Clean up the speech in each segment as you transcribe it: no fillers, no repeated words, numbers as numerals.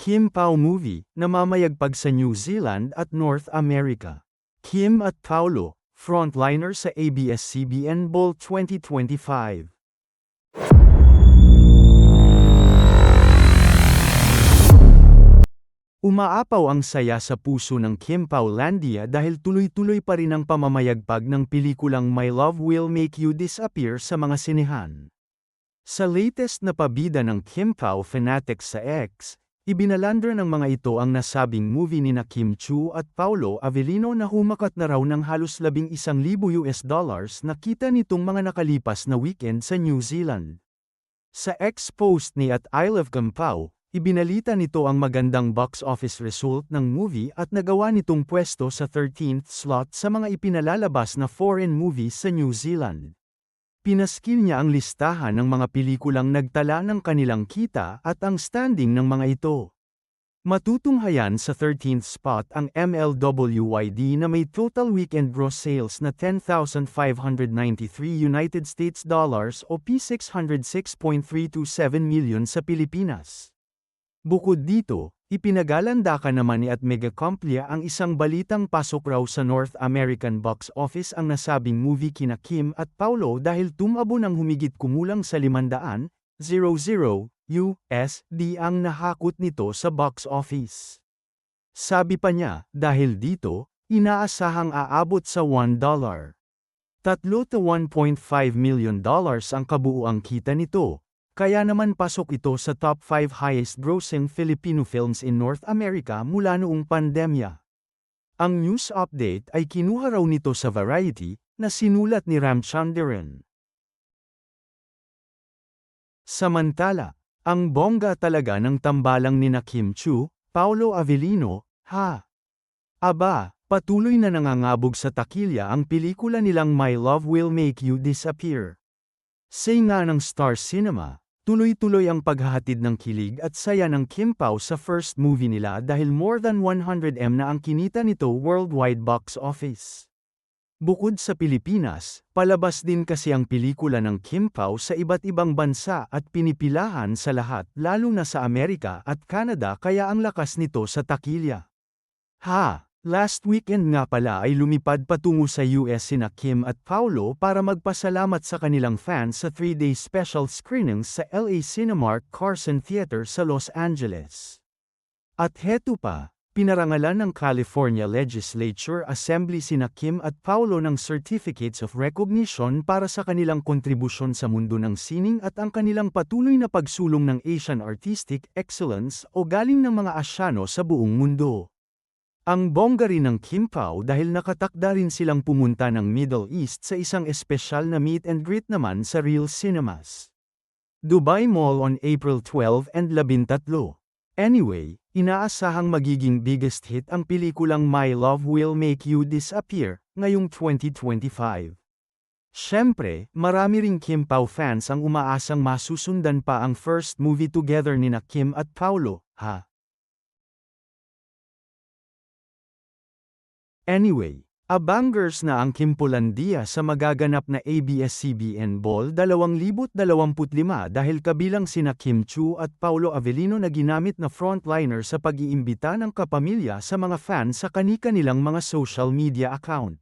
Kim Pao Movie, namamayagpag sa New Zealand at North America. Kim at Paulo, frontliner sa ABS-CBN Ball 2025. Umaapaw ang saya sa puso ng Kim Paulandia dahil tuloy-tuloy pa rin ang pamamayagpag ng pelikulang My Love Will Make You Disappear sa mga sinehan. Sa latest na pabida ng Kim Pao fanatics sa X, ibinalandra ng mga ito ang nasabing movie ni Kim Chiu at Paulo Avellino na humakat na raw ng halos $11,000 na kita nitong mga nakalipas na weekend sa New Zealand. Sa X post ni I Love Kim Pao, ibinalita nito ang magandang box office result ng movie at nagawa nitong pwesto sa 13th slot sa mga ipinalalabas na foreign movies sa New Zealand. Pinaskil niya ang listahan ng mga pelikulang nagtala ng kanilang kita at ang standing ng mga ito. Matutunghayan sa 13th spot ang MLWYD na may total weekend gross sales na $10,593 United States dollars o P606.327 million sa Pilipinas. Bukod dito, ipinagalandakan naman ni Megacomplia ang isang balitang pasok raw sa North American box office ang nasabing movie kina Kim at Paulo dahil tumabo ng humigit kumulang sa $500,000 USD ang nahakot nito sa box office. Sabi pa niya, dahil dito, inaasahang aabot sa $1. 3 to $1.5 million ang kabuuang kita nito. Kaya naman pasok ito sa top 5 highest-grossing Filipino films in North America mula noong pandemya. Ang news update ay kinuha raw nito sa Variety, na sinulat ni Ramchandran. Samantala, ang bongga talaga ng tambalang nina Kim Chiu, Paulo Avellino, ha? Aba, patuloy na nangangabog sa takilya ang pelikula nilang My Love Will Make You Disappear. Say nga ng Star Cinema, tuloy-tuloy ang paghahatid ng kilig at saya ng Kim Pao sa first movie nila dahil more than 100M na ang kinita nito worldwide box office. Bukod sa Pilipinas, palabas din kasi ang pelikula ng Kim Pao sa iba't ibang bansa at pinipilahan sa lahat lalo na sa Amerika at Canada kaya ang lakas nito sa takilya. Last weekend nga pala ay lumipad patungo sa US sina Kim at Paulo para magpasalamat sa kanilang fans sa 3-day special screenings sa LA Cinemark Carson Theater sa Los Angeles. At heto pa, pinarangalan ng California Legislature Assembly sina Kim at Paulo ng Certificates of Recognition para sa kanilang kontribusyon sa mundo ng sining at ang kanilang patuloy na pagsulong ng Asian Artistic Excellence o galing ng mga Asyano sa buong mundo. Ang bongga rin ng Kim Pao dahil nakatakda rin silang pumunta ng Middle East sa isang espesyal na meet and greet naman sa Real Cinemas Dubai Mall on April 12 and 13. Anyway, inaasahang magiging biggest hit ang pelikulang My Love Will Make You Disappear ngayong 2025. Siyempre, marami ring Kim Pao fans ang umaasang masusundan pa ang first movie together nina Kim at Paulo, ha? Anyway, abangers na ang Kimpolandia sa magaganap na ABS-CBN Ball 2025 dahil kabilang sina Kim Chiu at Paulo Avellino na ginamit na frontliner sa pag-iimbita ng kapamilya sa mga fans sa kani-kanilang mga social media account.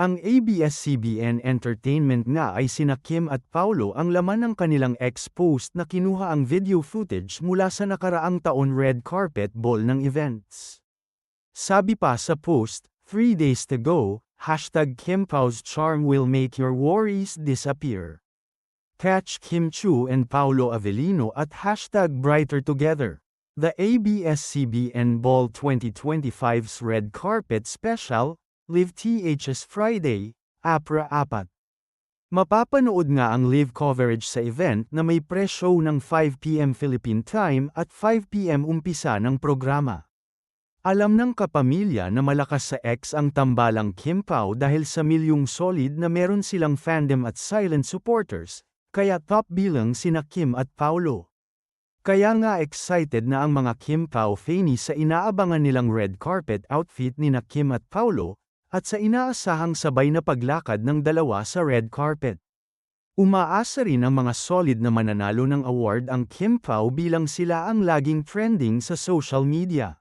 Ang ABS-CBN Entertainment nga ay sina Kim at Paulo ang laman ng kanilang X-post na kinuha ang video footage mula sa nakaraang taon red carpet ball ng events. Sabi pa sa post, 3 days to go, #Kim Pao's charm will make your worries disappear. Catch Kim Chiu and Paulo Avellino at #brighter together. The ABS-CBN Ball 2025's Red Carpet Special, Live TH's Friday, April 4. Mapapanood nga ang live coverage sa event na may pre-show ng 5 PM Philippine Time at 5 PM umpisa ng programa. Alam ng kapamilya na malakas sa X ang tambalang Kim Pao dahil sa milyong solid na meron silang fandom at silent supporters, kaya top bilang sina Kim at Paulo. Kaya nga excited na ang mga Kim Pao fanies sa inaabangan nilang red carpet outfit nina Kim at Paulo, at sa inaasahang sabay na paglakad ng dalawa sa red carpet. Umaasa rin ang mga solid na mananalo ng award ang Kim Pao bilang sila ang laging trending sa social media.